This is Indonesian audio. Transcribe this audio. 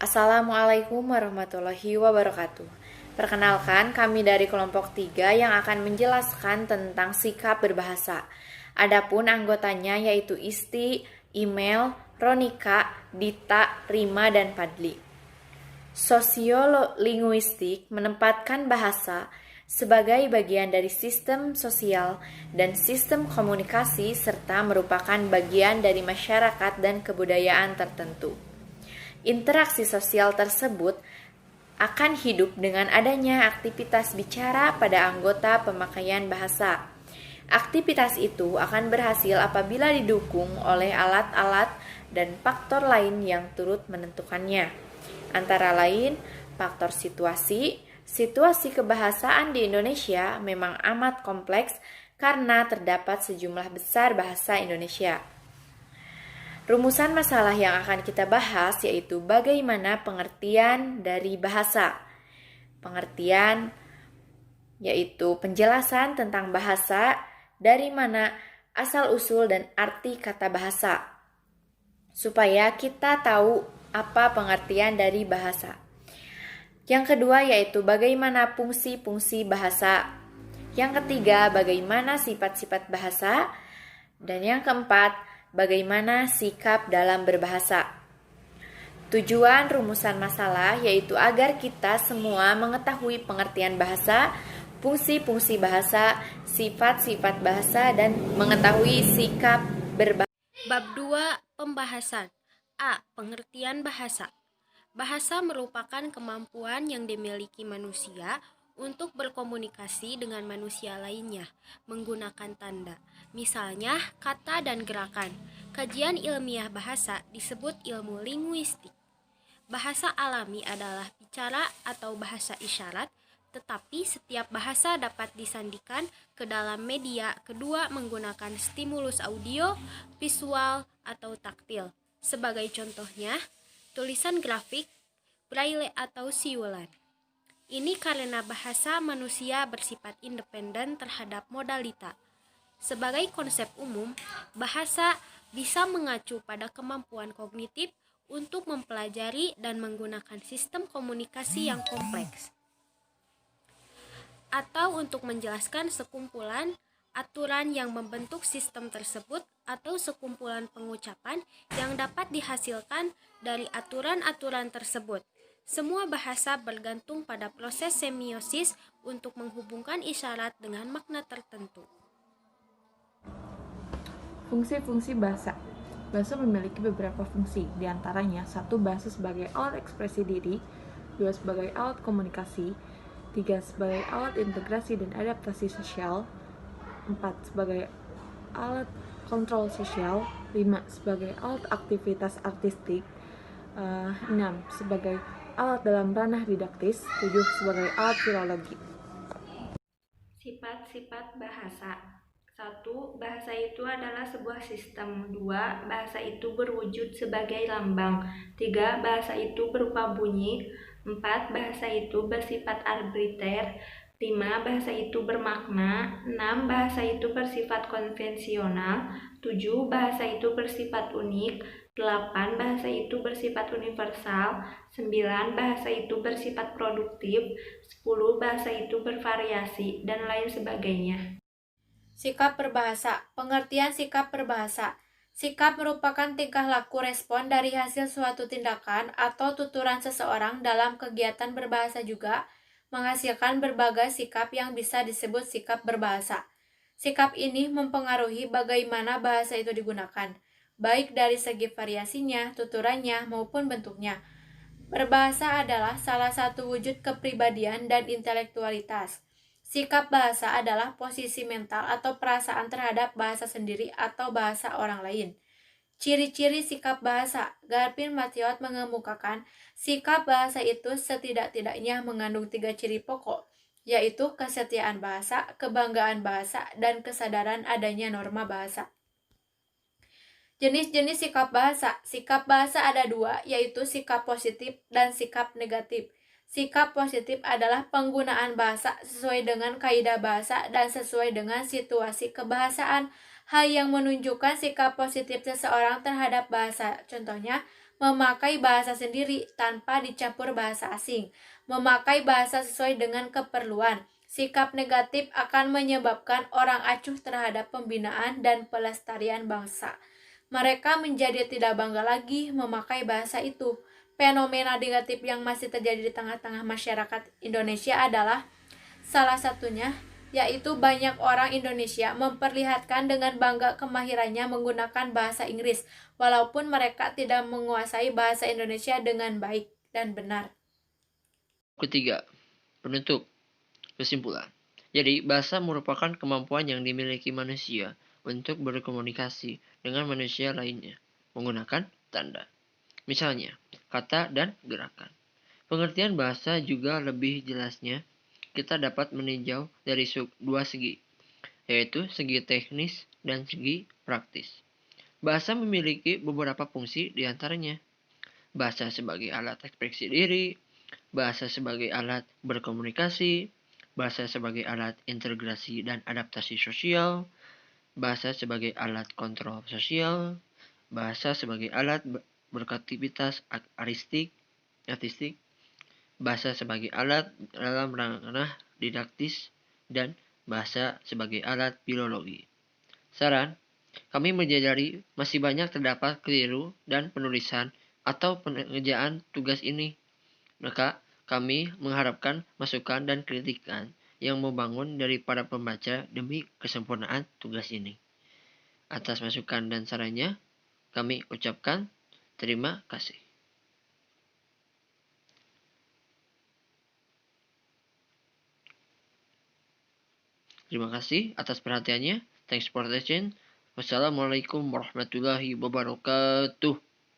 Assalamualaikum warahmatullahi wabarakatuh. Perkenalkan, kami dari kelompok 3 yang akan menjelaskan tentang sikap berbahasa. Adapun anggotanya yaitu Isti, Email, Ronika, Dita, Rima, dan Padli. Sosiolinguistik menempatkan bahasa sebagai bagian dari sistem sosial dan sistem komunikasi serta merupakan bagian dari masyarakat dan kebudayaan tertentu. Interaksi sosial tersebut akan hidup dengan adanya aktivitas bicara pada anggota pemakaian bahasa. Aktivitas itu akan berhasil apabila didukung oleh alat-alat dan faktor lain yang turut menentukannya. Antara lain, faktor situasi kebahasaan di Indonesia memang amat kompleks karena terdapat sejumlah besar bahasa Indonesia. Rumusan masalah yang akan kita bahas yaitu bagaimana pengertian dari bahasa. Pengertian yaitu penjelasan tentang bahasa, dari mana asal-usul dan arti kata bahasa. Supaya kita tahu apa pengertian dari bahasa. Yang kedua yaitu bagaimana fungsi-fungsi bahasa. Yang ketiga, bagaimana sifat-sifat bahasa. Dan yang keempat, bagaimana sikap dalam berbahasa. Tujuan rumusan masalah yaitu agar kita semua mengetahui pengertian bahasa, fungsi-fungsi bahasa, sifat-sifat bahasa, dan mengetahui sikap berbahasa. Bab 2. Pembahasan. A. Pengertian bahasa. Bahasa merupakan kemampuan yang dimiliki manusia untuk berkomunikasi dengan manusia lainnya menggunakan tanda, misalnya kata dan gerakan. Kajian ilmiah bahasa disebut ilmu linguistik. Bahasa alami adalah bicara atau bahasa isyarat, tetapi setiap bahasa dapat disandikan ke dalam media kedua menggunakan stimulus audio, visual, atau taktil. Sebagai contohnya, tulisan grafik, braille atau siulan. Ini karena bahasa manusia bersifat independen terhadap modalita. Sebagai konsep umum, bahasa bisa mengacu pada kemampuan kognitif untuk mempelajari dan menggunakan sistem komunikasi yang kompleks, atau untuk menjelaskan sekumpulan aturan yang membentuk sistem tersebut atau sekumpulan pengucapan yang dapat dihasilkan dari aturan-aturan tersebut. Semua bahasa bergantung pada proses semiosis untuk menghubungkan isyarat dengan makna tertentu. Fungsi-fungsi bahasa. Bahasa memiliki beberapa fungsi, diantaranya 1. Bahasa sebagai alat ekspresi diri, 2. Sebagai alat komunikasi, 3. Sebagai alat integrasi dan adaptasi sosial, 4. Sebagai alat kontrol sosial, 5. Sebagai alat aktivitas artistik, 6. Sebagai alat dalam ranah didaktis, 7. Sebagai alat filologi. Sifat-sifat bahasa. 1. Bahasa itu adalah sebuah sistem. 2. Bahasa itu berwujud sebagai lambang. 3. Bahasa itu berupa bunyi. 4. Bahasa itu bersifat arbitrter. 5. Bahasa itu bermakna. 6. Bahasa itu bersifat konvensional. 7. Bahasa itu bersifat unik. 8. Bahasa itu bersifat universal. 9. Bahasa itu bersifat produktif. 10. Bahasa itu bervariasi, dan lain sebagainya. Sikap berbahasa. Pengertian sikap berbahasa. Sikap merupakan tingkah laku respon dari hasil suatu tindakan atau tuturan seseorang dalam kegiatan berbahasa, juga menghasilkan berbagai sikap yang bisa disebut sikap berbahasa. Sikap ini mempengaruhi bagaimana bahasa itu digunakan, baik dari segi variasinya, tuturannya, maupun bentuknya. Berbahasa adalah salah satu wujud kepribadian dan intelektualitas. Sikap bahasa adalah posisi mental atau perasaan terhadap bahasa sendiri atau bahasa orang lain. Ciri-ciri sikap bahasa. Garpin Mathiot mengemukakan sikap bahasa itu setidak-tidaknya mengandung 3 ciri pokok, yaitu kesetiaan bahasa, kebanggaan bahasa, dan kesadaran adanya norma bahasa. Jenis-jenis sikap bahasa. Sikap bahasa ada 2, yaitu sikap positif dan sikap negatif. Sikap positif adalah penggunaan bahasa sesuai dengan kaidah bahasa dan sesuai dengan situasi kebahasaan. Hal yang menunjukkan sikap positif seseorang terhadap bahasa, contohnya memakai bahasa sendiri tanpa dicampur bahasa asing, memakai bahasa sesuai dengan keperluan. Sikap negatif akan menyebabkan orang acuh terhadap pembinaan dan pelestarian bangsa. Mereka menjadi tidak bangga lagi memakai bahasa itu. Fenomena negatif yang masih terjadi di tengah-tengah masyarakat Indonesia adalah salah satunya yaitu banyak orang Indonesia memperlihatkan dengan bangga kemahirannya menggunakan bahasa Inggris, walaupun mereka tidak menguasai bahasa Indonesia dengan baik dan benar. Ketiga, penutup kesimpulan. Jadi, bahasa merupakan kemampuan yang dimiliki manusia untuk berkomunikasi dengan manusia lainnya menggunakan tanda. Misalnya, kata dan gerakan. Pengertian bahasa juga lebih jelasnya kita dapat meninjau dari dua segi, yaitu segi teknis dan segi praktis. Bahasa memiliki beberapa fungsi diantaranya. Bahasa sebagai alat ekspresi diri, bahasa sebagai alat berkomunikasi, bahasa sebagai alat integrasi dan adaptasi sosial, bahasa sebagai alat kontrol sosial, bahasa sebagai alat berkreativitas artistik, bahasa sebagai alat dalam ranah didaktis, dan bahasa sebagai alat filologi. Saran, kami menyadari masih banyak terdapat keliru dan penulisan atau pengerjaan tugas ini. Maka, kami mengharapkan masukan dan kritikan yang membangun dari para pembaca demi kesempurnaan tugas ini. Atas masukan dan sarannya, kami ucapkan terima kasih. Terima kasih atas perhatiannya. Thanks for attention. Wassalamualaikum warahmatullahi wabarakatuh.